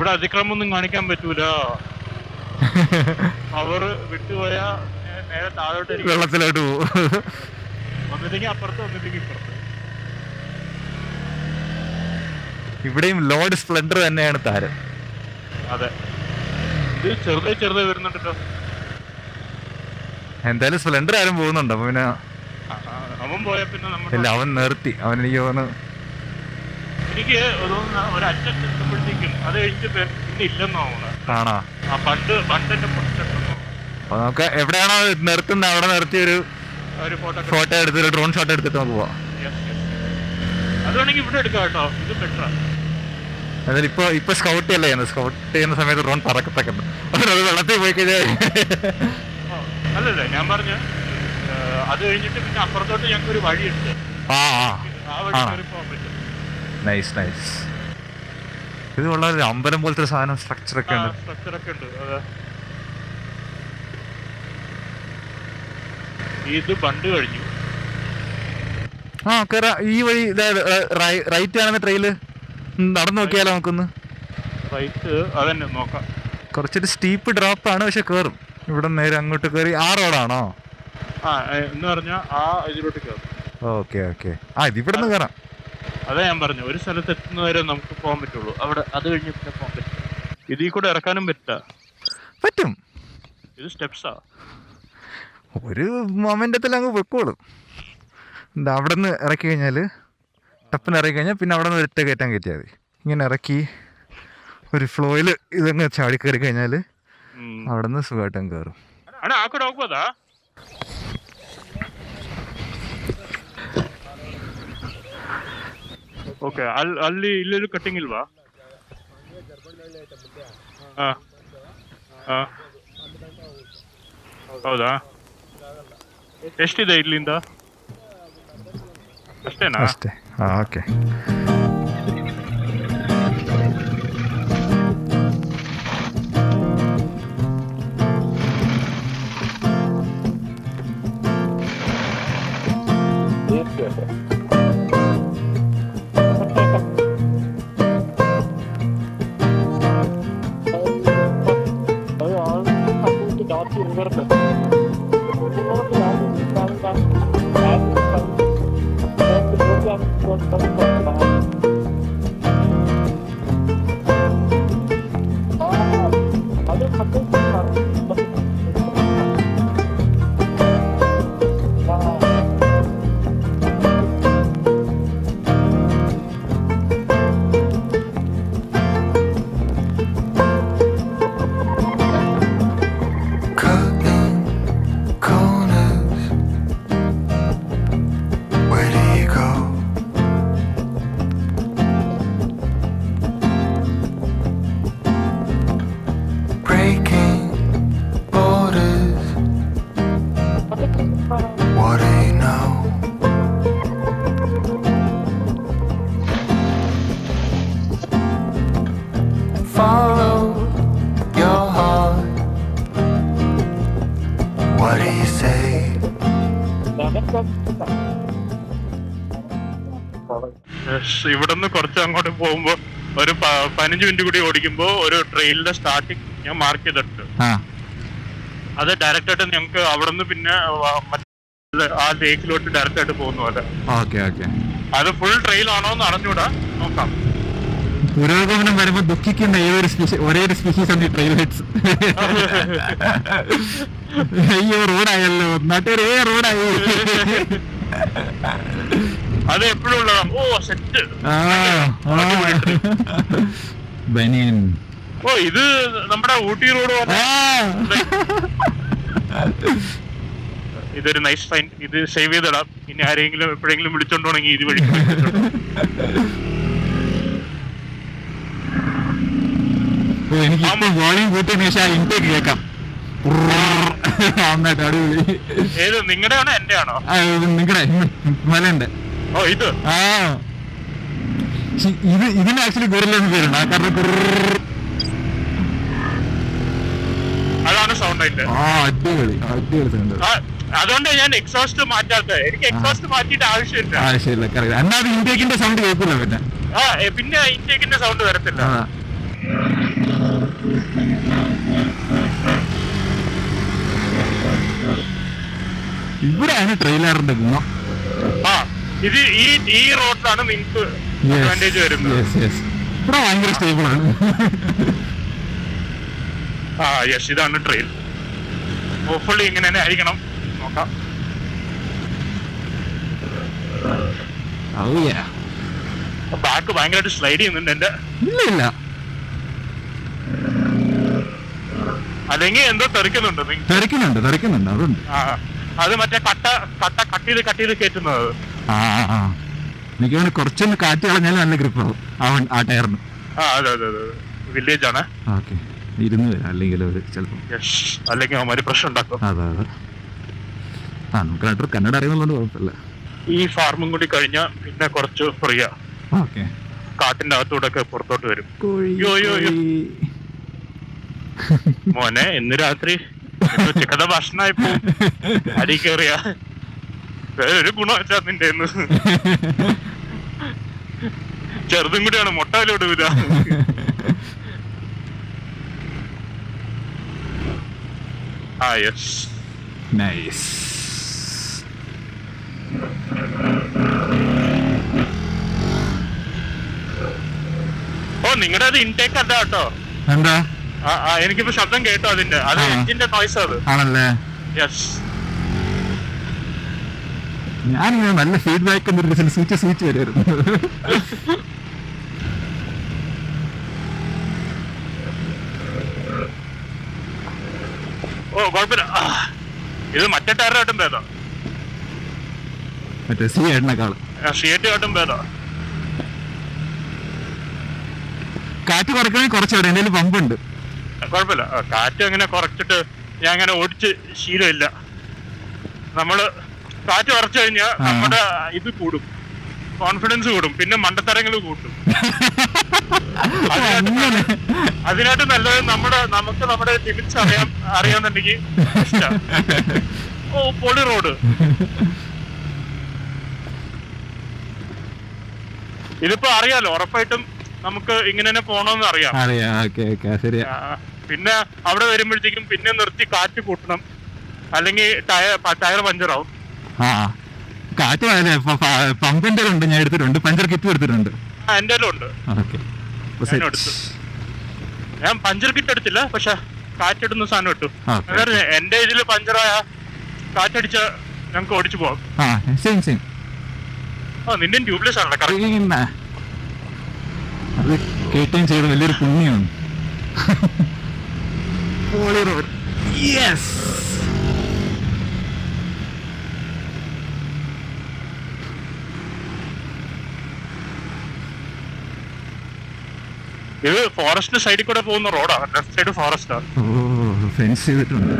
ഇവിടെ അതിക്രമം ഒന്നും കാണിക്കാൻ പറ്റൂല. അവർ വിട്ടുപോയാ നേരെ താഴോട്ട് വെള്ളത്തിലോട്ട് പോകും. ഒന്നില്ലെങ്കിൽ അപ്പുറത്ത് ഒന്നില്ലെങ്കിൽ ഇപ്പുറത്ത്. ഇവിടെയും ലോഡ് സ്പ്ലെൻഡർ തന്നെയാണ് താരം. അതെ, ഇത് ചെറുതായി വരുന്നുണ്ടല്ലോ. എന്തായാലും സ്പ്ലെൻഡർ ആരും പോകുന്നുണ്ട്. അപ്പൊ പിന്നെ അവൻ പോയാ പിന്നെ ഇല്ല, അവൻ നിർത്തി. അവൻ എനിക്ക് തോന്നുന്നു എനിക്ക് തോന്നുന്ന ഒരു അറ്റത്ത് എത്തുമ്പോഴത്തേക്കും അത് കഴിഞ്ഞിട്ട് പിന്നെ ഇല്ലെന്നോ ആണോ. പണ്ട് എന്റെ പുറത്തെത്തുന്നു. അപ്പൊ നമുക്ക് എവിടെയാണോ നിർത്തുന്നത് അവിടെ നിർത്തി ഒരു ഫോട്ടോ എടുത്തിട്ട് ഡ്രോൺ ഷോട്ട് എടുത്തിട്ട് നമുക്ക് പോവാം. അത് വേണമെങ്കിൽ ഇവിടെ എടുക്കാം കേട്ടോ, ഇത് ബെറ്ററാ. എന്നാലും ഇപ്പൊ സ്കൗട്ട് അല്ലേ ചെയ്യുന്നത്. സ്കൗട്ട് ചെയ്യുന്ന സമയത്ത് ഡ്രോൺ പറക്കത്തക്കുണ്ട്. അത് വെള്ളത്തിൽ പോയി കഴിഞ്ഞാൽ അല്ലല്ലേ ഞാൻ പറഞ്ഞു. അത് കഴിഞ്ഞിട്ട് പിന്നെ അപ്പുറത്തോട്ട് ഞങ്ങൾക്ക് ഒരു വഴിയുണ്ട്. ആ വഴി കയറി പോകാൻ പറ്റും. Nice nice. ഇത് വളരെ അമ്പലം പോലത്തെ സാധനം സ്ട്രക്ചർ ഒക്കെ ഉണ്ട്. അതെ, ഇത് ബണ്ട് കഴിഞ്ഞു. ഈ വഴി റൈറ്റ് ആണെന്ന് ട്രെയില് നടന്നു നോക്കിയാലോ നമുക്കൊന്ന്. റൈറ്റ് അതന്നെ നോക്കാം. കുറച്ചൊരു സ്റ്റീപ്പ് ഡ്രോപ്പ് ആണ്, പക്ഷെ കേറും. ഇവിടെ നേരെ അങ്ങോട്ട് കയറി ആ റോഡാണോ? എന്ന് പറഞ്ഞാ ആ ഇതിലോട്ട് കയറും. Okay okay. ഇതിവിടെ നിന്ന് കയറാം. അതാ ഞാൻ പറഞ്ഞു, ഒരു സ്ഥലത്ത് എത്തുന്നവരെ നമുക്ക് പോകാൻ പറ്റുള്ളൂ. അവിടെ അത് കഴിഞ്ഞ് പിന്നെ പോകാൻ പറ്റും. ഇതിൽ കൂടെ ഇറക്കാനും പറ്റും. ഇത് സ്റ്റെപ്സാ. ഒരു മൊമെന്റത്തിൽ അങ്ങ് പൊക്കോളും. അവിടെ നിന്ന് ഇറക്കി കഴിഞ്ഞാൽ ടപ്പിന് ഇറക്കി കഴിഞ്ഞാൽ പിന്നെ അവിടെ നിന്ന് ഒറ്റ കയറ്റാൻ കയറ്റിയാൽ മതി. ഇങ്ങനെ ഇറക്കി ഒരു ഫ്ലോയിൽ ഇതങ്ങ് ചാടി കയറി കഴിഞ്ഞാൽ അവിടെ നിന്ന് സുഖമായിട്ടും കയറും. ಓಕೆ, ಅಲ್ಲಿ ಇಲ್ಲೆಲ್ಲೂ ಕಟ್ಟಿಂಗ್ ಇಲ್ವಾ? ಹೌದಾ? ಎಷ್ಟಿದೆ ಇಲ್ಲಿಂದ? ಅಷ್ಟೇನಾ? ಅಷ್ಟೇ. ಓಕೆ. ഇവിടുന്ന് കുറച്ച് അങ്ങോട്ട് പോകുമ്പോ ഒരു 15 മിനിറ്റ് കൂടി ഓടിക്കുമ്പോ ഒരു ട്രെയിനിന്റെ സ്റ്റാർട്ടിങ് ഞാൻ മാർക്ക് ചെയ്തിട്ടുണ്ട്. അത് ഡയറക്റ്റ് ആയിട്ട് ഞങ്ങൾക്ക് അവിടെ നിന്ന് പിന്നെ ആ ലേക്കിലോട്ട് ഡയറക്റ്റ് ആയിട്ട് പോകുന്ന പോലെ. അത് ഫുൾ ട്രെയിൽ ആണോ എന്ന് അറിഞ്ഞൂടാ, നോക്കാം. പുരോഗമനം വരുമ്പോ ദുഃഖിക്കുന്ന ഒരേ ഒരു സ്പീഷീസ് ഉണ്ട് ഈ ട്രെയിൽ ഹെഡ്സ്. അയ്യോ റോഡായല്ലോ, നാട്ടുകാരേ റോഡായി. അത് എപ്പോഴും ഉള്ളതാണ്. ഓ സെറ്റ് ബനിയൻ. ഓ ഇത് നമ്മുടെ ഊട്ടി റോഡ് പോലെ. ഇതൊരു നൈസ് ഫൈൻ. ഇത് സേവ് ചെയ്തിടാം. ഇനി ആരെങ്കിലും എപ്പോഴെങ്കിലും വിളിച്ചോണ്ടോണെങ്കിൽ ഇത് വഴി. എനിക്ക് വോളിയം കൂട്ടിയതിനു ശേഷം ഇൻടേക്ക് കേൾക്കാം. ഏത് നിങ്ങളുടെ ആണോ എന്റെ ആണോ? നിങ്ങളുടെ മലയുണ്ട്. ഓ ഇത് ഇതിന് ആക്ച്വലി ഗൊറില്ലെന്ന് പേരുണ്ട്. കാരണം അതാണ് സൗണ്ട് ആയിട്ട്. അടിപൊളി സൗണ്ട്. അതുകൊണ്ട് ഞാൻ എക്സോസ്റ്റ് മാറ്റാത്തത്. എനിക്ക് എക്സോസ്റ്റ് മാറ്റിയിട്ട് ആവശ്യമില്ല. എന്നാ ഇൻടേക്കിന്റെ സൗണ്ട് കേൾക്കില്ല. പിന്നെ ഇൻടേക്കിന്റെ സൗണ്ട് വരത്തില്ല. ഇവിടെയാണ് ട്രെയിലറിന്റെ ഗുണം. ആ ഇത് ഈ റോഡിലാണ് നിങ്ങൾക്ക് അഡ്വാൻറ്റേജ് വരുന്നത്. ഇവിടെ ഭയങ്കര സ്റ്റേബിൾ ആണ്. ആ യെസ്, ഇതാണ് ട്രെയിൽ. ഹോപ്പ്ഫുള്ളി ഇങ്ങനെ തന്നെ ആയിരിക്കണം. നോക്കാം. ബാക്ക് ഭയങ്കരമായിട്ട് സ്ലൈഡ് ചെയ്യുന്നുണ്ട് എന്റെ. ഇല്ല അല്ലെങ്കിൽ എന്തോ തെറിക്കുന്നുണ്ട്. തെറിക്കുന്നുണ്ട് അതുണ്ട്. അത് മറ്റേ കട്ട് ചെയ്ത് കയറ്റുന്നത്. എനിക്ക് തോന്നുന്നു കുറച്ചൊന്ന് കാറ്റ് കളഞ്ഞാലും നല്ല ഗ്രിപ്പാവും ആ ടയറിന്. അതെ വില്ലേജ് ആണ്. ഓക്കെ, ഇരുന്ന് വരാം, അല്ലെങ്കിൽ അവർ ചിലപ്പോൾ അല്ലെങ്കിൽ അവന്മാര് പ്രശ്നം ഉണ്ടാക്കും. അതെ നമുക്ക് കന്നഡ അറിയുന്നുള്ളത് കുഴപ്പമില്ല. ഈ ഫാർമും കൂടി കഴിഞ്ഞാൽ പിന്നെ കുറച്ച് ഫ്രീയാ. ഓക്കെ, കാട്ടിന്റെ അകത്തൂടെ ഒക്കെ പുറത്തോട്ട് വരും. മോനെ ഇന്ന് രാത്രി ചിക്കന്റെ ഭക്ഷണമായി പോവും. അടി കയറിയ വേറൊരു ഗുണം വെച്ചാ നിന്റെ ചെറുതും കൂടിയാണ് മുട്ടയിലോട്ട് വരിക. Yes, nice. നിങ്ങളുടെ അത് ഇൻടേക്ക് അല്ല കേട്ടോ. എന്താ? എനിക്കിപ്പോ ശബ്ദം കേട്ടോ അതിന്റെ. അത് എഞ്ചിന്റെ നോയ്സ് അത് ആണല്ലേ? യെസ്. ഞാനിങ്ങനെ നല്ല ഫീഡ്ബാക്ക് സൂചിച്ച് വരുമായിരുന്നു. കുഴപ്പമില്ല. ഇത് മറ്റേ ടയറായിട്ടും ഭേദം. മറ്റേ ഷിയേറ്റും ഭേദം. കാറ്റ് കുറയ്ക്കണമെങ്കിൽ കുറച്ചുകൂടെ എന്റെ പമ്പുണ്ട്. കുഴപ്പമില്ല. കാറ്റ് അങ്ങനെ കുറച്ചിട്ട് ഞാൻ അങ്ങനെ ഓടിച്ച് ശീലമില്ല. നമ്മള് കാറ്റ് കുറച്ചു കഴിഞ്ഞാൽ നമ്മുടെ ഇത് കൂടും, കോൺഫിഡൻസ് കൂടും, പിന്നെ മണ്ടത്തരങ്ങൾ കൂട്ടും. അതിനായിട്ട് നല്ലത് നമുക്ക് നമ്മുടെ ലിമിറ്റ്സ് അറിയാന്നുണ്ടെങ്കിൽ പൊളി റോഡ്. ഇതിപ്പോ അറിയാലോ, ഉറപ്പായിട്ടും നമുക്ക് ഇങ്ങനെ തന്നെ പോണോന്ന് അറിയാം. പിന്നെ അവിടെ വരുമ്പോഴത്തേക്കും പിന്നെ നിർത്തി കാറ്റ് കൂട്ടണം, അല്ലെങ്കിൽ ടയർ പഞ്ചറാവും. കാറ്റ് പമ്പിന്റെ ഉണ്ട്, ഞാൻ എടുത്തിട്ടുണ്ട്. പഞ്ചർ കിറ്റ് എടുത്തിട്ടുണ്ട്. എന്റെ ഉണ്ട്. ഞാൻ പഞ്ചർ കിറ്റ് എടുത്തില്ല, പക്ഷെ കാറ്റിടുന്ന സാധനം ഇട്ടു. എന്റെ ഇതില് പഞ്ചറായ കാറ്റടിച്ച ഞങ്ങക്ക് ഓടിച്ചു പോവാം. നിന്റെ ട്യൂബ്ലെസ് ആണല്ലോ കറക്റ്റ്. അത് കേട്ടുകയും ചെയ്ത് വലിയൊരു പുണ്യമാണ്. ഇത് ഫോറസ്റ്റ് സൈഡിൽ കൂടെ പോകുന്ന റോഡാണ്. ലെഫ്റ്റ് സൈഡ് ഫോറസ്റ്റ് ആണ്. ഫെൻസ് ചെയ്തിട്ടുണ്ട്.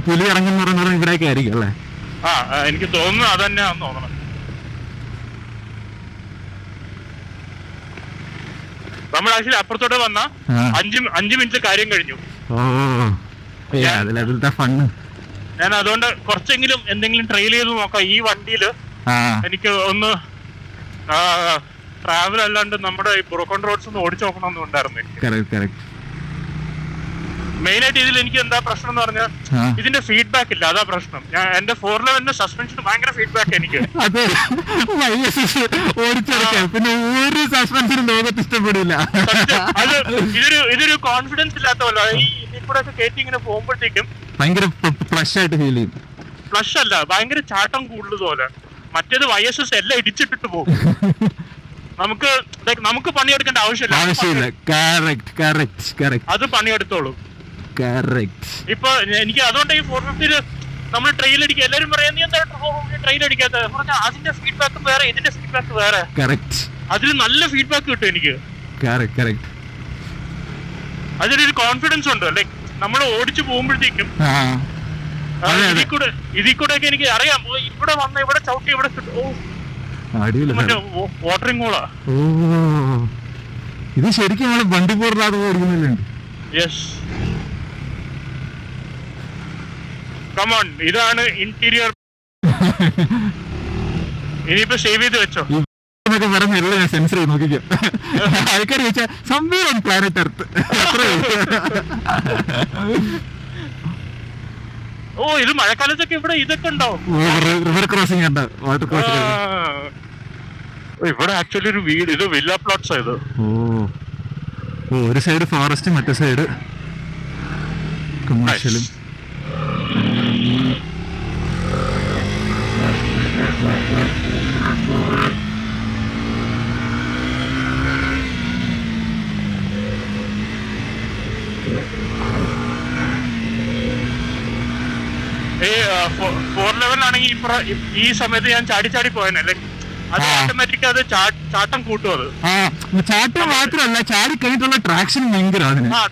പുലി ഇറങ്ങുന്ന പറയുന്നത് ഇവിടെയൊക്കെ ആയിരിക്കും അല്ലേ? എനിക്ക് തോന്നുന്നു അത് തന്നെയാണെന്ന് തോന്നണം. നമ്മൾ ആക്ച്വലി അപ്പുറത്തോടെ വന്ന 5 മിനിറ്റ് കാര്യം കഴിഞ്ഞു. ഞാൻ അതുകൊണ്ട് കുറച്ചെങ്കിലും എന്തെങ്കിലും ട്രെയിൽ ചെയ്ത് നോക്കാം. ഈ വണ്ടിയില് എനിക്ക് ഒന്ന് ട്രാവൽ അല്ലാണ്ട് നമ്മുടെ ഈ ബ്രോക്കൺ റോഡ്സ് ഒന്ന് ഓടിച്ചു നോക്കണമെന്നുണ്ടായിരുന്നു. മെയിൻ ആയിട്ട് ഇതിൽ എനിക്ക് എന്താ പ്രശ്നം എന്ന് പറഞ്ഞാൽ ഇതിന്റെ ഫീഡ്ബാക്ക് ഇല്ല, അതാ പ്രശ്നം. ഞാൻ എന്റെ 411 സസ്പെൻഷൻ ഭയങ്കര ഫീഡ്ബാക്ക് എനിക്ക്. പിന്നെ ഒരു സസ്പെൻഷനും ലോകത്ത് ഇഷ്ടപ്പെടില്ല. അത് ഇതൊരു കോൺഫിഡൻസ് ഇല്ലാത്ത പോലെ. ഈ ഇതിൽ കൂടെ ഒക്കെ കയറ്റി ഇങ്ങനെ പോകുമ്പോഴത്തേക്കും ഭയങ്കര ഫ്ലഷ് ആയിട്ട് ഫീൽ ചെയ്യും. ഫ്ലഷ് അല്ല, ഭയങ്കര ചാട്ടം കൂടുതൽ പോലെ. മറ്റേത് YSS എല്ലാം ഇടിച്ചിട്ടിട്ട് പോകും. നമുക്ക് പണിയെടുക്കേണ്ട ആവശ്യമില്ല. അത് പണിയെടുത്തോളൂ. ഇപ്പൊ എനിക്ക് അതുകൊണ്ട് ഈ 450 നമ്മൾ ട്രെയിൽ അടിക്കുക. എല്ലാവരും പറയാം നീ എന്താ ട്രെയിൽ അടിക്കാത്ത? പറഞ്ഞാൽ അതിന്റെ ഫീഡ്ബാക്ക് വേറെ, ഇതിന്റെ ഫീഡ്ബാക്ക് വേറെ. അതിൽ നല്ല ഫീഡ്ബാക്ക് കിട്ടും എനിക്ക്. അതിലൊരു കോൺഫിഡൻസ് ഉണ്ട്. ലൈക് നമ്മൾ ഓടിച്ചു പോകുമ്പോഴത്തേക്കും ഇതിൽ കൂടെ ഒക്കെ എനിക്ക് അറിയാം. ഇവിടെ വന്ന് ഇവിടെ ചവിട്ടി ഇവിടെ വാട്ടറിംഗ് കൂടാ. ഇത് ശരിക്കും ബണ്ടിപ്പൂറിലാതെ ഓടിക്കുന്നില്ലുണ്ട്. Yes, come on. ഇതാണ് ഇന്റീരിയർ. ഇനിയിപ്പോ സേവ് ചെയ്ത് വെച്ചോ. എന്നൊക്കെ പറഞ്ഞല്ല ഞാൻ സെൻസർ ചെയ്ത് നോക്കിക്കോ. ആൾക്കാർ ചോദിച്ചാൽ സംഭവം പ്ലാനറ്റ് എർത്ത്. ഓ ഇത് മഴക്കാലത്തൊക്കെ ഇവിടെ ഇതൊക്കെ ഉണ്ടാവും. റിവർ ക്രോസിംഗ് ഉണ്ട്, വാട്ടർ ക്രോസിംഗ്. ഇവിടെ ആക്ച്വലി ഒരു വീട്, ഇത് വില്ല പ്ലോട്ട്സ് ആയത്. ഓ ഒരു സൈഡ് ഫോറസ്റ്റ്, മറ്റേ സൈഡ് കമേഴ്ഷ്യലും. ഈ 411 ആണെങ്കിൽ ഈ സമയത്ത് ഞാൻ ചാടി ചാടി പോയനല്ലേ, അത് ഓട്ടോമാറ്റിക് അത് ചാട്ടം കൂട്ടും. അത് ചാട്ടം മാത്രമല്ല, ചാടി കഴിഞ്ഞിട്ടുള്ള ട്രാക്ഷൻ ഭയങ്കര.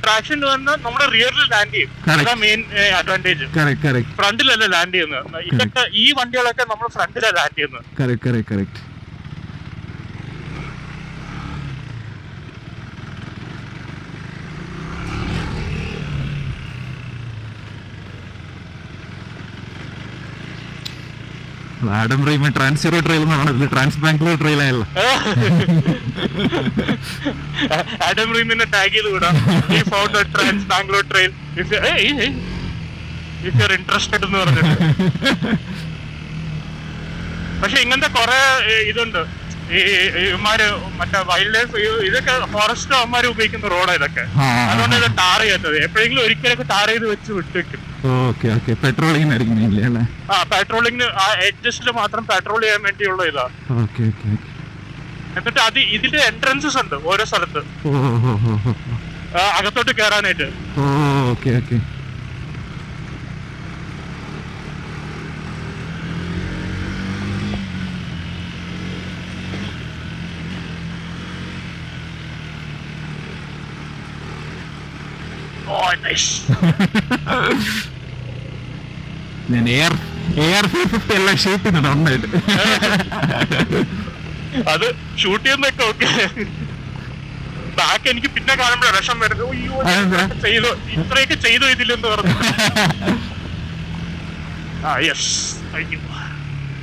ട്രാക്ഷൻ വന്ന് നമ്മുടെ റിയറിൽ ലാൻഡ് ചെയ്യും. അതാ മെയിൻ അഡ്വാൻറ്റേജ്. ഫ്രണ്ടിലല്ല ലാൻഡ് ചെയ്യുന്നത്. ഇതൊക്കെ ഈ വണ്ടികളൊക്കെ നമ്മൾ ഫ്രണ്ടിലാണ് ലാൻഡ് ചെയ്യുന്നത്. ആഡം റീമൻ ട്രാൻസ്ഫർ ട്രെയിൽ എന്നാണ്, ട്രാൻസ് ബാംഗ്ലൂർ ട്രെയിൽ ആയല്ലോ. ആഡം റീമിനെ ടാഗ് ചെയ്ത് വിടാം. ഈ found trans Bangalore trail if you are interested എന്ന് പറഞ്ഞിട്ട്. പക്ഷെ ഇങ്ങനത്തെ കുറെ ഇതുണ്ട്. ഈ ഇവന്മാര് മറ്റേ വൈൽഡ് ലൈഫ് ഇതൊക്കെ ഫോറസ്റ്റ് അവന്മാര് ഉപയോഗിക്കുന്ന റോഡാ ഇതൊക്കെ. അതുകൊണ്ട് ഇത് ടാർ ചെയ്യാത്തത്. എപ്പോഴെങ്കിലും ഒരിക്കലൊക്കെ ടാർ ചെയ്ത് വെച്ച് വിട്ടേക്കും. പെട്രോളിംഗ് പെട്രോളിങ്ങിന് ആ എഡ്ജസ്റ്റില് മാത്രം പെട്രോൾ ചെയ്യാൻ വേണ്ടിയുള്ള ഇതാ. എന്നിട്ട് അത് ഇതിന്റെ എൻട്രൻസസ് ഉണ്ട് ഓരോ സ്ഥലത്ത് അകത്തോട്ട് കയറാനായിട്ട്. ഞാൻ എയർ 450 എല്ലാം ഷൂട്ട് ചെയ്യുന്നുണ്ട് നന്നായിട്ട്. അത് ഷൂട്ട് ചെയ്യുന്നൊക്കെ ഓക്കെ. ബാക്ക് എനിക്ക് പിന്നെ കാണുമ്പോഴാണ് വിഷം വരുന്നത്. ചെയ്തോ ഇത്രയൊക്കെ ചെയ്തോ ഇതിലെന്ന് പറഞ്ഞു.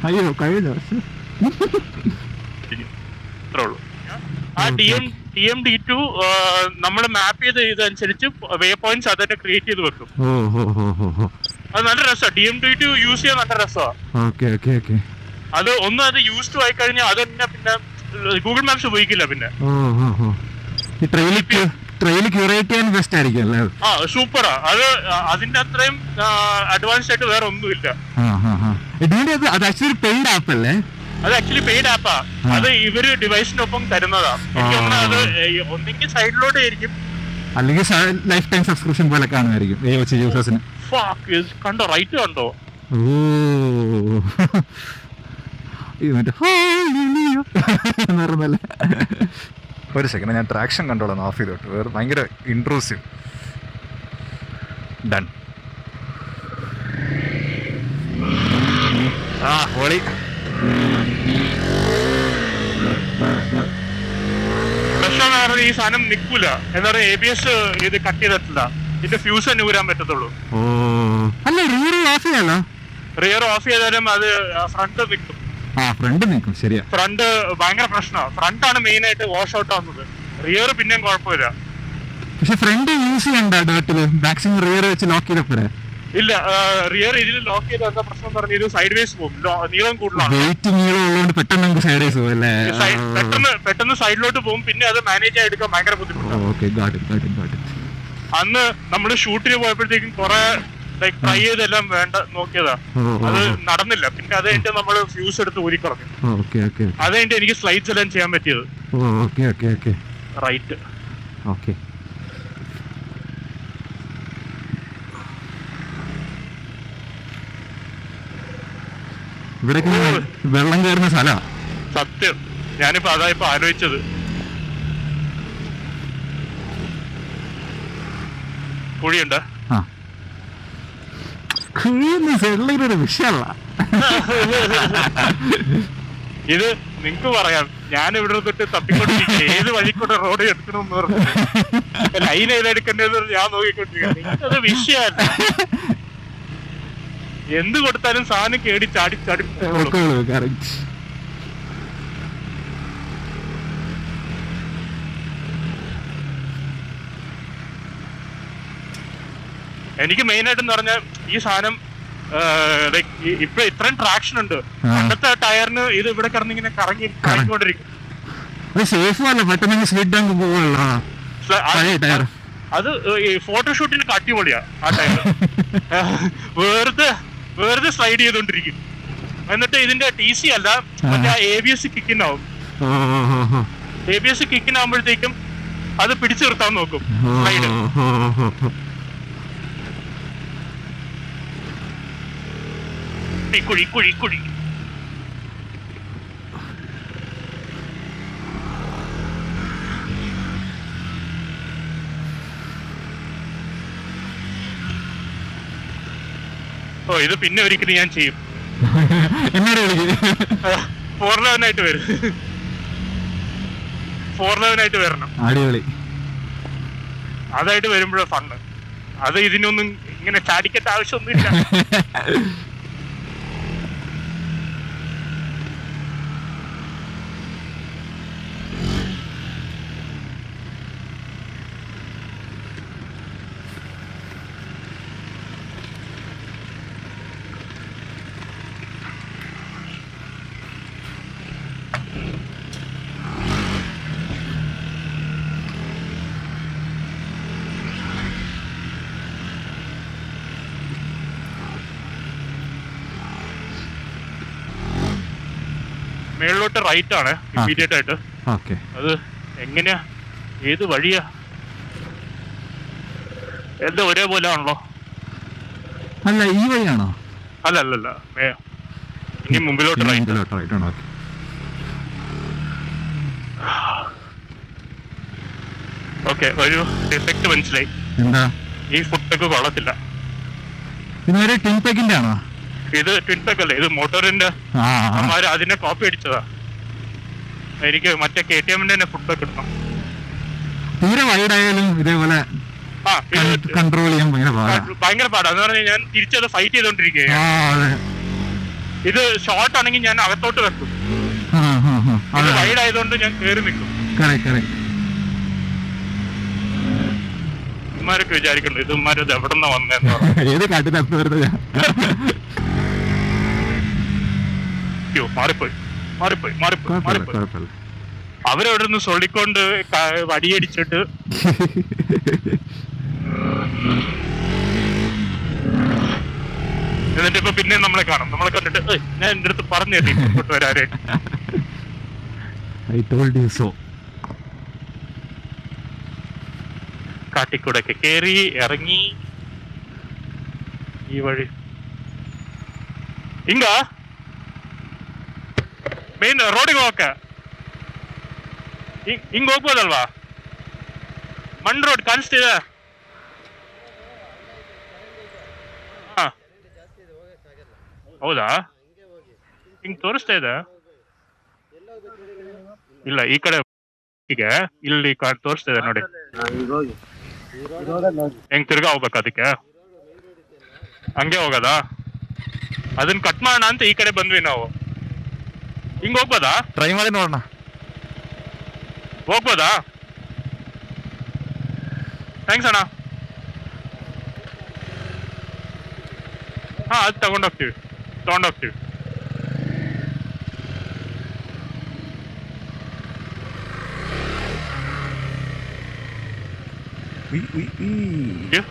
അയ്യോ കഴിഞ്ഞ ഇത്രേ ഉള്ളൂ. ആ TMD2 നമ്മൾ മാപ്പ് ചെയ്ത് ഇതനുസരിച്ച് വേ പോയിന്റ്സ് അതന്നെ ക്രിയേറ്റ് ചെയ്ത് വെക്കും. അത് നല്ല രസമാണ്. TMD2 യൂസ് ചെയ്യാൻ നല്ല രസമാണ്. അത് ഒന്നും അത് യൂസ്ഡ് ആയി കഴിഞ്ഞാൽ അത് തന്നെ പിന്നെ ഗൂഗിൾ മാപ്സ് ഉപയോഗിക്കില്ല. പിന്നെ സൂപ്പറാ. അത് അതിന്റെ അത്രയും അഡ്വാൻസ്ഡ് ആയിട്ട് വേറെ ഒന്നുമില്ല. അത് ആക്ച്വലി പെയ്ഡ് ആപ്പാ. അത് ഇവര് ഡിവൈസിനൊപ്പം തരുന്നതാ. എനിക്ക് അത് ഒന്നെങ്കിൽ സൈഡിലോട്ട് ആയിരിക്കും, അല്ലെങ്കിൽ ലൈഫ് ടൈം സബ്സ്ക്രിപ്ഷൻ പോലെ കാണുമായിരിക്കും യൂസേഴ്സിന്. കണ്ടോ റൈറ്റ് കണ്ടോ? ഒരു സെക്കൻഡ്, ഞാൻ ട്രാക്ഷൻ കൺട്രോൾ ഒന്ന് ഓഫ് ചെയ്തോട്ട്. വേറെ ഭയങ്കര ഇൻട്രൂസീവ്. ഡൺ. ഹോളി ഈ സാധനം നിക്കൂല. എന്താ പറയാ, ABS ഇത് കട്ട് ചെയ്തിട്ടില്ല. ഇതിന്റെ ഫ്യൂസ് തന്നെ ഊരാൻ പറ്റത്തുള്ളൂ. റിയർ ഓഫ് ചെയ്താലും അത് ഫ്രണ്ട് നിൽക്കും. ഫ്രണ്ട് ഭയങ്കര പ്രശ്നമാണ്. ഫ്രണ്ടാണ് മെയിൻ ആയിട്ട് വാഷ് ഔട്ട് ആവുന്നത്. റിയർ പിന്നെയും കുഴപ്പമില്ല. പക്ഷെ ഫ്രണ്ട് യൂസ് ചെയ്യണ്ട, റിയർ വെച്ച് ലോക്ക് ചെയ്തപ്പോഴേ ഇല്ല. റിയർ ഇതിൽ ലോക്ക് ചെയ്ത എന്താ പ്രശ്നം പറഞ്ഞു, ഇത് സൈഡ് വേസ് പോകും. നീളം കൂടുതലാണ്. പെട്ടെന്ന് സൈഡിലോട്ട് പോകും. പിന്നെ അത് മാനേജ് ആയെടുക്കാൻ ഭയങ്കര ബുദ്ധിമുട്ടാണ്. അന്ന് നമ്മള് ഷൂട്ടിന് പോയപ്പോഴത്തേക്കും കുറെ ട്രൈ ചെയ്തെല്ലാം വേണ്ട നോക്കിയതാ. അത് നടന്നില്ല. പിന്നെ അത് കഴിഞ്ഞിട്ട് നമ്മള് ഫ്യൂസ് എടുത്ത് ഊരിക്കളഞ്ഞു. അത് കഴിഞ്ഞിട്ട് എനിക്ക് സ്ലൈഡ്സ് എല്ലാം ചെയ്യാൻ പറ്റിയത്. റൈറ്റ്. ഇവിടെ വെള്ളം കയറുന്ന സ്ഥലമാണ്. സത്യം. ഞാനിപ്പോ അതാ ഇപ്പൊ ആലോചിച്ചത്. കുഴിയുണ്ട്. ഒരു വിഷയമല്ല ഇത്. നിങ്ങക്ക് പറയാം, ഞാൻ ഇവിടെ തൊട്ട് തപ്പിക്കൊണ്ടിരിക്കുക ഏത് വഴിക്കൂടെ റോഡ് എടുക്കണമെന്ന് പറഞ്ഞു. ലൈൻ ഏതെടുക്കേണ്ടത് ഞാൻ നോക്കിക്കൊണ്ടിരിക്കുക. അത് വിഷയമല്ല. എന്ത് കൊടുത്താലും സാധനം കേടി ചാടി ചാടി. എനിക്ക് മെയിൻ ആയിട്ടെന്ന് പറഞ്ഞാൽ ഈ സാധനം ഇപ്പൊ ഇത്രയും ട്രാക്ഷൻ ഉണ്ട്. പണ്ടത്തെ ടയറിന് ഇത് ഇവിടെ കിടന്നിങ്ങനെ കറങ്ങിക്കൊണ്ടിരിക്കും. അത് ഫോട്ടോഷൂട്ടിന് അടിപൊളിയാ ആ ടയർ. വെറുതെ സ്ലൈഡ് ചെയ്തോണ്ടിരിക്കും. എന്നിട്ട് ഇതിന്റെ TC അല്ല, മറ്റേ ABS കിക്കിനാവും. ABS കിക്കിനാവുമ്പോഴത്തേക്കും അത് പിടിച്ചു നിർത്താൻ നോക്കും സ്ലൈഡ്. കുഴി ഓ, ഇത് പിന്നെ ഒരിക്കലും ഞാൻ ചെയ്യും. 411 വരും. 411 വരണം. അടിപൊളി. അതായിട്ട് വരുമ്പോഴേ ഫണ്ട്. അത് ഇതിനൊന്നും ഇങ്ങനെ ചാടിക്കേണ്ട ആവശ്യമൊന്നുമില്ല. മേളിലോട്ട് റൈറ്റ് ആണ് ഇമ്മീഡിയറ്റ് ആയിട്ട്. അത് എങ്ങനെയാ, ഏത് വഴിയാ? എല്ലാം ഒരേപോലെ ആണല്ലോ. അല്ല, ഈ വഴിയാണോ? അല്ല, ഇനി മുമ്പിലോട്ട് റൈറ്റ്. ഓക്കെ, ഒരു ഡിഫക്റ്റ് മനസ്സിലായി. എന്താ? ഈ ഫുഡ് പാക്ക് കൊള്ളത്തില്ല. ടിൻപാക്കിന്റെ ആണോ ഇത്? ടിൻപാക്ക് അല്ലേ ഇത്, മോട്ടോറിന്റെ. അമ്മാര് അതിനെ കോപ്പി അടിച്ചതാ. എനിക്ക് മറ്റേ KTM-ന്റെ തന്നെ ഫുഡ് പാക്ക് കിട്ടണം. തീരെ വൈഡായാലും ഇതേപോലെ കൺട്രോൾ ചെയ്യാൻ ഭയങ്കര പാടാ. എന്ന് പറഞ്ഞാൽ ഞാൻ തിരിച്ചത് ഫൈറ്റ് ചെയ്തോണ്ടിരിക്കുകയാണ്. ഇത് ഷോർട്ട് ആണെങ്കിൽ ഞാൻ അകത്തോട്ട് വെക്കും. ഇത് വൈഡ് ആയതുകൊണ്ട് ഞാൻ കേറി നിൽക്കും. ഇമാരൊക്കെ വിചാരിക്കണ്ടോ ഇതുമാരത് എവിടെന്നാ വന്നേന്ന് മാറിപ്പോയി. അവരവിടെ നിന്ന് സൊള്ളിക്കൊണ്ട് വടിയടിച്ചിട്ട് എന്നിട്ട് ഇപ്പൊ പിന്നെ നമ്മളെ കാണും. നമ്മളെ കണ്ടിട്ട് ഞാൻ എന്റെ അടുത്ത് പറഞ്ഞു തരും ഇങ്ങോട്ട് വരാനായിട്ട്. കാട്ടിക്കൂടെ ഒക്കെ കേറി ഇറങ്ങി ഈ വഴി ഇങ്ക ಮೇನ್ ರೋಡಿಗೆ ಹೋಗಕ್ಕೆ ಹಿಂಗ್ ಹೋಗ್ಬೋದಲ್ವಾ? ಮಣ್ ರೋಡ್ ಕಾಣಿಸ್ತಿದೆ. ಹೌದಾ? ಹಿಂಗ್ ತೋರಿಸ್ತಾ ಇದೆ. ಇಲ್ಲ ಈ ಕಡೆ ಇಲ್ಲಿ ತೋರಿಸ್ತಾ ಇದೆ ನೋಡಿ. ಹೆಂಗ್ ತಿರ್ಗಾ ಹೋಗ್ಬೇಕು ಅದಕ್ಕೆ? ಹಂಗೆ ಹೋಗದಾ? ಅದನ್ನ ಕಟ್ ಮಾಡೋಣ ಅಂತ ಈ ಕಡೆ ಬಂದ್ವಿ ನಾವು. ಹಿಂಗ್ ಹೋಗ್ಬೋದಾ? ಟ್ರೈ ಮಾಡಿ ನೋಡೋಣ. ಹೋಗ್ಬೋದಾ? ಥ್ಯಾಂಕ್ಸ್ ಅಣ್ಣ. ಹಾ, ಅದು ತಗೊಂಡೋಗ್ತೀವಿ.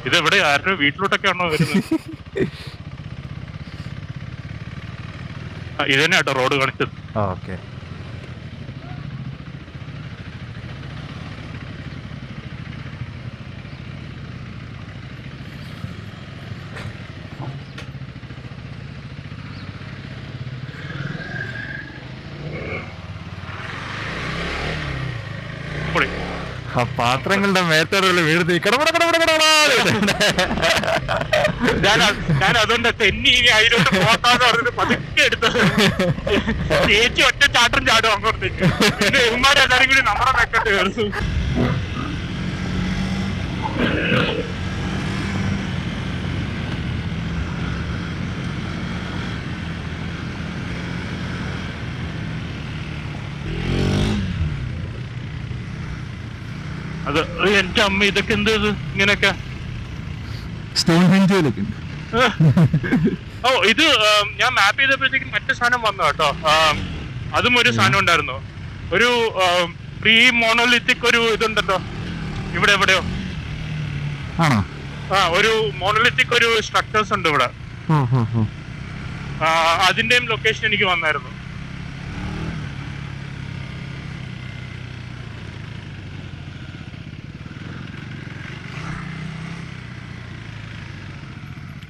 ഇതെവിടെ ആരുടെ വീട്ടിലോട്ടൊക്കെ ആണോ വരുന്നത്? ഇത് തന്നെ കേട്ടോ റോഡ് കാണിച്ചത്. ഓക്കെ. ആ പാത്രങ്ങളുടെ മേത്തോടുള്ള വീട് ഞാൻ അതുകൊണ്ട് തെന്നി അതിലോട്ട് പോട്ടാന്ന് പറഞ്ഞിട്ട് പതുക്കെ എടുത്തത്. ചേച്ചി ഒറ്റ ചാട്ടം ചാടും അങ്ങോട്ടേക്ക്. പിന്നെ ഇവന്മാരെല്ലാരും കൂടി നമ്മുടെ മെക്കട്ട് കയറുന്നു. അത് എന്റെ അമ്മ ഇതൊക്കെ എന്ത് ഇങ്ങനെയൊക്കെ സ്റ്റോൺ ഹെഞ്ചിലൊക്കെ ഉണ്ട്. ഓ ഇത് ഞാൻ മാപ്പ് ചെയ്തപ്പോഴത്തേക്കും മറ്റു സാധനം വന്നു കേട്ടോ. അതും ഒരു സാധനം ഉണ്ടായിരുന്നു, ഒരു പ്രീ മോണോലിത്തിക് ഒരു ഇതുണ്ടല്ലോ ഇവിടെ എവിടെയോ. ആണോ? ഒരു മോണോലിത്തിക് ഒരു സ്ട്രക്ചേഴ്സ് ഉണ്ട് ഇവിടെ. അതിന്റെയും ലൊക്കേഷൻ എനിക്ക് വന്നായിരുന്നു.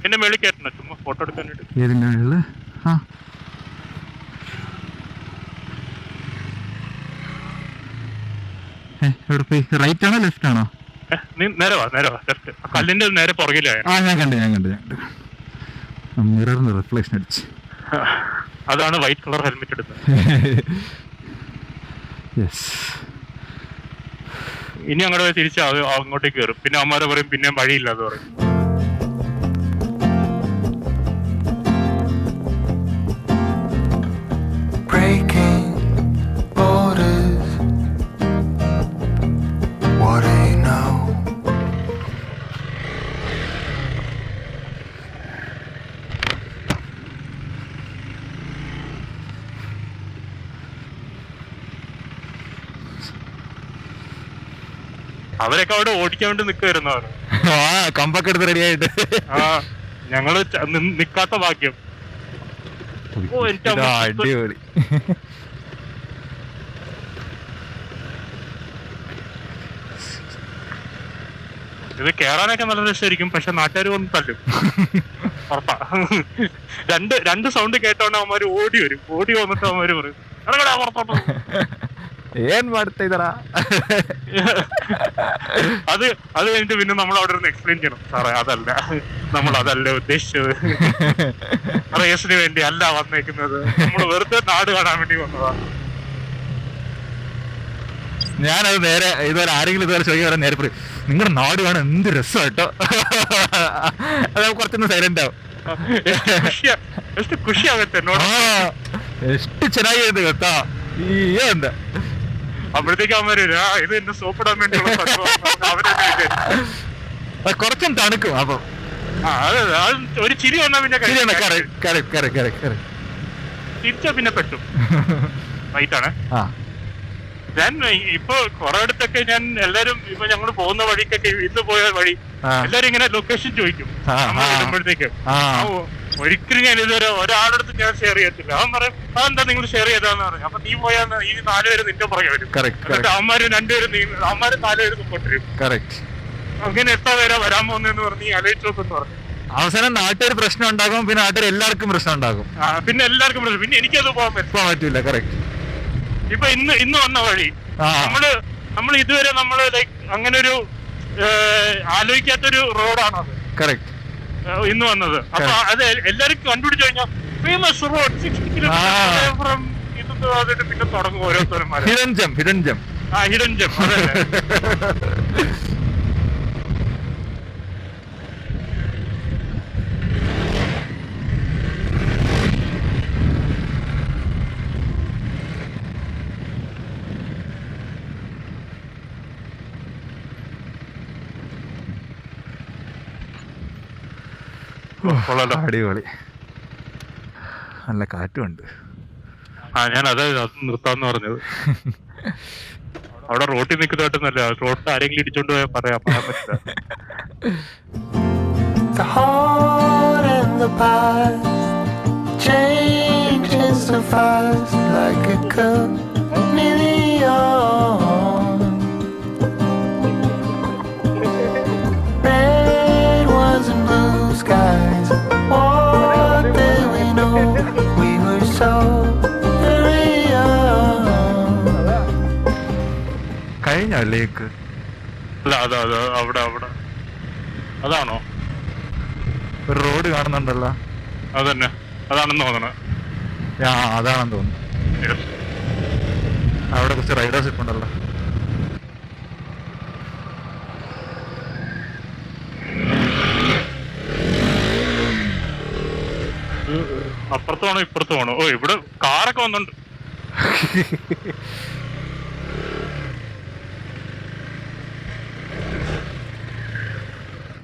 എന്റെ മേളിൽ കയറ്റണ ചുമ്മാ ഫോട്ടോ എടുക്കാനായിട്ട്. ഏതിന്റെ മേളില്? എവിടെ പോയി? റൈറ്റ് ആണോ ലെഫ്റ്റ് ആണോ? നീ നേരെ വാ ലെഫ്റ്റ്. കല്ലിന്റെ നേരെ പുറകിലായ. ഞാൻ കണ്ടു. മിററിന് റിഫ്ലക്ഷൻ അടിച്ച്. അതാണ് വൈറ്റ് കളർ ഹെൽമെറ്റ് എടുത്തത്. ഇനി അങ്ങോട്ട് തിരിച്ച് അങ്ങോട്ടേക്ക് കയറും. പിന്നെ അമ്മമാരെ പറയും പിന്നെ വഴിയില്ലാന്ന് പറയും. അവരൊക്കെ അവിടെ ഓടിക്കാൻ വേണ്ടി നിൽക്കുമായിരുന്നു. അവർ കമ്പൊക്കെ എടുത്ത് റെഡി ആയിട്ട്. ഞങ്ങള് നിക്കാത്ത ഭാഗ്യം. അടിപൊളി. ഇത് കേറാനൊക്കെ നല്ല രസമായിരിക്കും, പക്ഷെ നാട്ടുകാർ വന്ന് തല്ലും. ഉറപ്പാ. രണ്ട് സൗണ്ട് കേട്ടോണ്ട് അവന്മാര് ഓടി വരും. ഓടി വന്നിട്ട് അവന്മാര് പറയും പുറത്തോട്ട്. ഏൻ മടുത്തടാ. അത് കഴിഞ്ഞിട്ട് പിന്നെ നമ്മൾ അവിടെ നിന്ന് എക്സ്പ്ലെയിൻ ചെയ്യണം, സാറേ അതല്ല, നമ്മൾ അതല്ല ഉദ്ദേശിച്ചത്, റേസിന് വേണ്ടി അല്ല വന്നേക്കുന്നത്, നമ്മൾ വെറുതെ നാട് കാണാൻ വേണ്ടി വന്നതാ. ഞാനത് നേരെ ഇതുവരെ ആരെങ്കിലും ഇതുവരെ ചോദിക്കാൻ നേരെ പറയും, നിങ്ങളുടെ നാട് കാണാൻ എന്ത് രസം കേട്ടോ. അത് കുറച്ചൊന്ന് സൈലന്റ് ആവും. ಎಷ್ಟು ಖುಷಿ ಆಗುತ್ತೆ ನೋಡಿ, ಎಷ್ಟು ಚೆನ್ನಾಗಿದೆ ಗೊತ್ತಾ ಈ ಅಂತ. അപ്പോഴത്തേക്ക് അവന്മാര് ഇത് എന്നെ സോപ്പിടാൻ വേണ്ടിയുള്ള കുറച്ചും തണുക്കും. അപ്പൊ ഒരു ചിരി വന്നാൽ പിന്നെ തിരിച്ചാ പിന്നെ പെട്ടും. റൈറ്റാണ്. ഞാൻ ഇപ്പൊ കുറെ അടുത്തൊക്കെ ഞാൻ എല്ലാരും ഇപ്പൊ ഞങ്ങൾ പോകുന്ന വഴിക്കൊക്കെ ഇന്ന് പോയ വഴി എല്ലാരും ഇങ്ങനെ ലൊക്കേഷൻ ചോദിക്കും വരുമ്പോഴത്തേക്ക്. ഒരിക്കലും ഞാൻ ഇതുവരെ ഒരാളടുത്ത് ഞാൻ ഷെയർ ചെയ്യത്തില്ല. അവൻ പറയും അതെന്താ നിങ്ങൾ ഷെയർ ചെയ്താന്ന് പറഞ്ഞു. അപ്പൊ നീ പോയാന്ന് ഈ 4 പേര് നിന്റെ പുറകെ വരും. അവന്മാര് 2 പേര് അവന്മാര് 4 പേര് കൊണ്ടിരും. അങ്ങനെ എത്ര പേരാ വരാൻ പോകുന്നതെന്ന് പറഞ്ഞ് ഈ ആലോചിച്ചോക്കെന്ന് പറഞ്ഞു. അവസാനം നാട്ടുകാർ പ്രശ്നം ഉണ്ടാകും, പിന്നെ നാട്ടുകാർ എല്ലാവർക്കും പ്രശ്നം ഉണ്ടാകും. പിന്നെ എല്ലാവർക്കും പ്രശ്നം. പിന്നെ എനിക്കത് പോകാൻ പറ്റില്ല. കറക്റ്റ്. ഇപ്പൊ ഇന്ന് വന്ന വഴി നമ്മൾ ഇതുവരെ നമ്മള് ലൈക്ക് അങ്ങനെ ഒരു ആലോചിക്കാത്തൊരു റോഡാണത്. കറക്റ്റ്. ഇന്ന് വന്നത്. അപ്പൊ അത് എല്ലാരും കണ്ടുപിടിച്ചു കഴിഞ്ഞാൽ ഫേമസ് റോഡ് 60 കിലോമീറ്റർ ഫ്രം ഇത് വന്നിട്ട് പിന്നെ തുടങ്ങും ഓരോരുത്തരന്മാരെ. ഹിഡൻ ജം. അതല്ലേ. അടിപൊളി. നല്ല കാറ്റുമുണ്ട്. ഞാൻ അത് നിർത്താന്ന് പറഞ്ഞത്. അവിടെ റോട്ടിൽ നിൽക്കുന്നതായിട്ടൊന്നല്ല, റോഡിൽ ആരെങ്കിലും ഇടിച്ചോണ്ട് പോയാൽ പറയാൻ പറ്റില്ല. കഴിഞ്ഞ ലേക്ക് അല്ല അവിടെ അതാണോ ഒരു റോഡ് കാണുന്നുണ്ടല്ലോ? അതന്നെ, അതാണെന്ന് തോന്നണ. അതാണെന്ന് തോന്നുന്നു. അവിടെ കുറച്ച് റൈഡേഴ്സ് ഇപ്പൊ ഉണ്ടല്ലോ. അപ്പുറത്താണോ ഇപ്പുറത്താണോ? ഓ, ഇവിടെ കാറൊക്കെ വന്നുണ്ട്.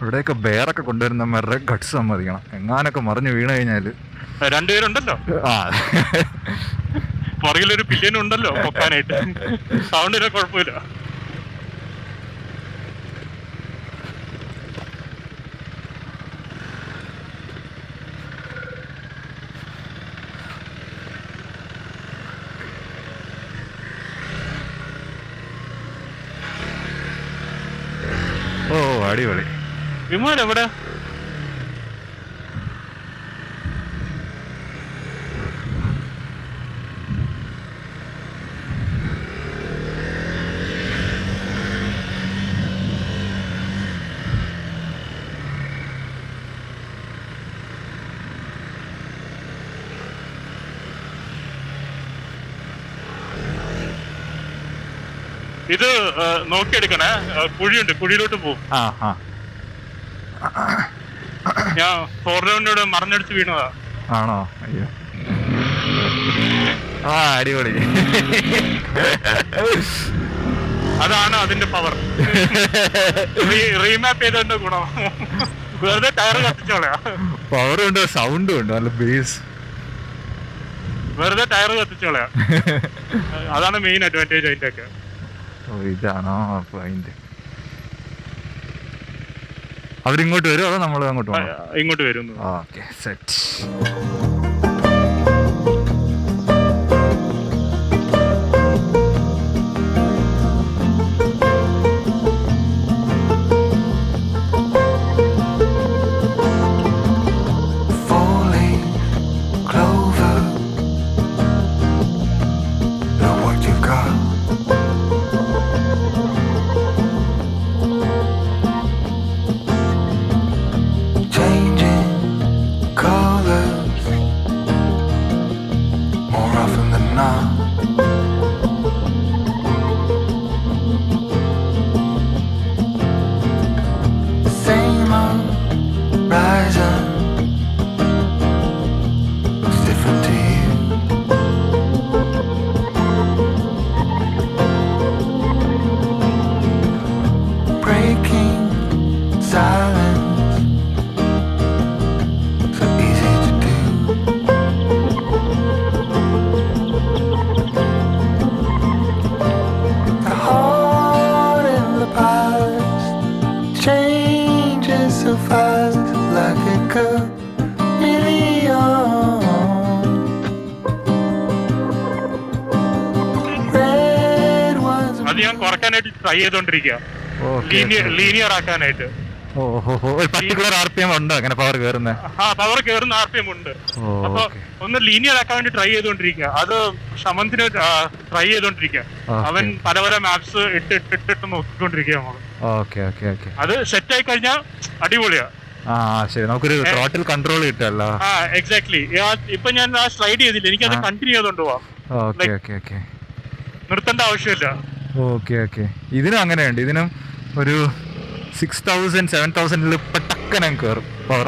ഇവിടെയൊക്കെ ബെയറൊക്കെ കൊണ്ടുവരുന്നവരുടെ ഗട്സ് സമ്മതിക്കണം. എങ്ങാനൊക്കെ മറിഞ്ഞു വീണ് കഴിഞ്ഞാല് രണ്ടുപേരുണ്ടല്ലോ, ആ പുറകിലൊരു പില്യനും ഉണ്ടല്ലോ പൊക്കാനായിട്ട്. സൗണ്ടിന് കുഴപ്പമില്ല. ഓ അടിപൊളി. വിമാനം എവിടെ? ഇത് നോക്കിയെടുക്കണേ, കുഴിയുണ്ട്, കുഴിയിലോട്ട് പോകും. ഞാൻ 4 റൗണ്ടിലൂടെ മറിഞ്ഞടിച്ച് വീണതാ. ആണോ? അയ്യോ, ആ അടിപൊളി. അതാണ് അതിന്റെ പവർ. റീമാപ്പ് ചെയ്തതിന്റെ ഗുണം. വെറുതെ ടയർ കത്തിച്ചോളയാ. പവറും ഉണ്ട്, സൗണ്ടും ഉണ്ട്, നല്ല ബേസ്. വെറുതെ ടയർ കത്തിച്ചോളയാ. അതാണ് മെയിൻ അഡ്വാൻറ്റേജ് അതിന്റെ ഒക്കെ. ഓ ഇതാണോ പോയിന്റ്. അവരിങ്ങോട്ട് വരുമോ അതോ നമ്മൾ അങ്ങോട്ട് പോകണോ? ഇങ്ങോട്ട് വരും. Okay set. അത് ഞാൻ കുറയ്ക്കാനായിട്ട് ട്രൈ ചെയ്തോണ്ടിരിക്കുക, ലീനിയർ ആക്കാനായിട്ട്. പർട്ടിക്കുലർ RPM ഉണ്ടോ അങ്ങനെ പവർ കയറുന്ന? പവർ കയറുന്ന RPM ഉണ്ട്. അപ്പൊ ഒന്ന് ലീനിയർ ആക്കാൻ വേണ്ടി ട്രൈ ചെയ്തോണ്ടിരിക്കുക. അത് ഷമന്തിന് ട്രൈ ചെയ്തോണ്ടിരിക്കുക. അവൻ പല പല മാപ്സ് ഇട്ടിട്ട് നോക്കിക്കൊണ്ടിരിക്കുക നമ്മള്. അത് സെറ്റ് ആയി കഴിഞ്ഞാൽ അടിപൊളിയാ. ശരി, നമുക്കൊരു ടോട്ടൽ കൺട്രോൾ കിട്ടുമല്ലോ. എക്സാക്ട്ലി. ഇപ്പൊ ഞാൻ സ്ലൈഡ് ചെയ്തില്ല, എനിക്കത് കണ്ടിന്യൂ ചെയ്തോണ്ട് പോവാം, നിർത്തേണ്ട ആവശ്യമില്ല. ഇതിനും അങ്ങനെയുണ്ട്. ഇതിനും ഒരു 6000 7000 പെട്ടക്കനം കയറും പവർ.